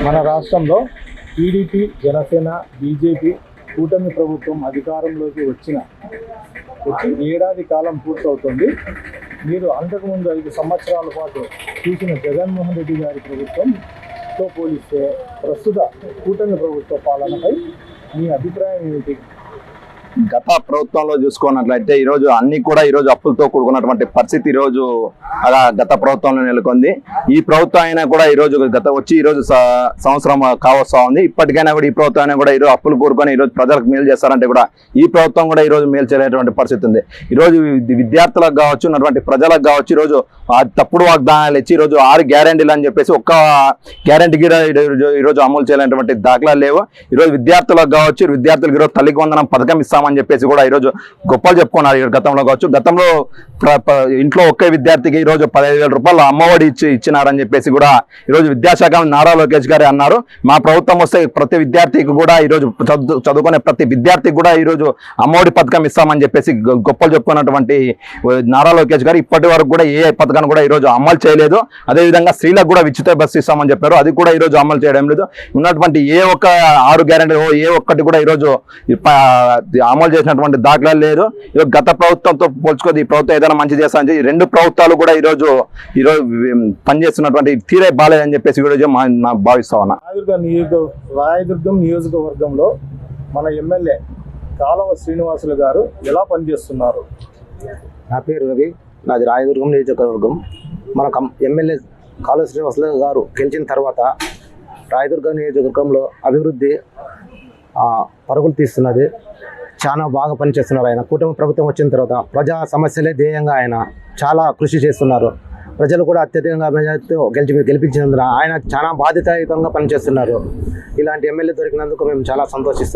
మన రాష్ట్రంలో TDP, Janasena, BJP కూటమి ప్రభుత్వం అధికారంలోకి వచ్చి ఏడాది కాలం పూర్తవుతుంది. మీరు అంతకుముందు 5 సంవత్సరాల పాటు చూసిన జగన్మోహన్ రెడ్డి గారి ప్రభుత్వంతో పోలిస్తే ప్రస్తుత కూటమి ప్రభుత్వ పాలనపై మీ అభిప్రాయం ఏమిటి? గత ప్రభుత్వంలో చూసుకున్నట్లయితే ఈరోజు అన్ని కూడా ఈరోజు అప్పులతో కూడుకున్నటువంటి పరిస్థితి ఈరోజు అలా గత ప్రభుత్వంలో నెలకొంది. ఈ ప్రభుత్వం అయినా కూడా ఈరోజు ఈరోజు సంవత్సరం కావస్తా ఉంది. ఇప్పటికైనా కూడా ఈ ప్రభుత్వం అయినా కూడా ఈరోజు అప్పులు కూరుకొని ఈరోజు ప్రజలకు మేలు చేస్తారంటే కూడా ఈ ప్రభుత్వం కూడా ఈరోజు మేలు చేయలేటువంటి పరిస్థితి ఉంది. ఈరోజు విద్యార్థులకు కావచ్చు, ఉన్నటువంటి ప్రజలకు కావచ్చు, ఈరోజు తప్పుడు వాగ్దానాలు ఇచ్చి ఈరోజు 6 గ్యారెంటీలు అని చెప్పేసి ఒక్క గ్యారెంటీకి ఈరోజు అమలు చేయలేనటువంటి దాఖలాలు లేవు. ఈరోజు విద్యార్థులకు కావచ్చు, విద్యార్థులకు ఈరోజు తల్లికి వందనం పథకం ఇస్తామని చెప్పేసి కూడా ఈరోజు గొప్పలు చెప్పుకున్నారు. గతంలో కావచ్చు, గతంలో ఇంట్లో ఒకే విద్యార్థికి ఈరోజు 15,000 రూపాయలు అమ్మఒడి ఇచ్చినారని చెప్పేసి కూడా ఈరోజు విద్యాశాఖ నారా లోకేష్ గారు అన్నారు. మా ప్రభుత్వం వస్తే ప్రతి విద్యార్థికి కూడా ఈరోజు చదువుకునే ప్రతి విద్యార్థికి కూడా ఈరోజు అమ్మఒడి పథకం ఇస్తామని చెప్పేసి గొప్పలు చెప్పుకున్నటువంటి నారా లోకేష్ గారు ఇప్పటి వరకు కూడా ఏ పథకాన్ని కూడా ఈరోజు అమలు చేయలేదు. అదేవిధంగా స్త్రీలకు కూడా ఉచిత బస్సు ఇస్తామని చెప్పారు, అది కూడా ఈరోజు అమలు చేయడం లేదు. ఉన్నటువంటి ఏ ఒక్క 6 గ్యారెంటీ ఏ ఒక్కటి కూడా ఈరోజు అమలు చేసినటువంటి దాఖలాలు లేదు. గత ప్రభుత్వంతో పోల్చుకోదు ఈ ప్రభుత్వం ఏదైనా మంచి చేస్తామని చెప్పి 2 ప్రభుత్వాలు కూడా ఈరోజు పనిచేస్తున్నటువంటి తీరే బాలేదని చెప్పేసి ఈరోజు భావిస్తా ఉన్నా. రాయదుర్గం నియోజకవర్గంలో మన ఎమ్మెల్యే కాలవ శ్రీనివాసులు గారు ఎలా పనిచేస్తున్నారు? నా పేరు రవి, నాది రాయదుర్గం నియోజకవర్గం. మన ఎమ్మెల్యే కాలవ శ్రీనివాసులు గారు గెలిచిన తర్వాత రాయదుర్గం నియోజకవర్గంలో అభివృద్ధి పరుగులు తీస్తున్నది. చాలా బాగా పనిచేస్తున్నారు. ఆయన కూటమి ప్రభుత్వం వచ్చిన తర్వాత ప్రజా సమస్యలే ధ్యేయంగా ఆయన చాలా కృషి చేస్తున్నారు. ప్రజలు కూడా అత్యధికంగా మెజార్టీతో గెలిపించినందున ఆయన చాలా బాధ్యతాయుతంగా పనిచేస్తున్నారు. ఇలాంటి ఎమ్మెల్యే దొరికినందుకు మేము చాలా సంతోషిస్తున్నాం.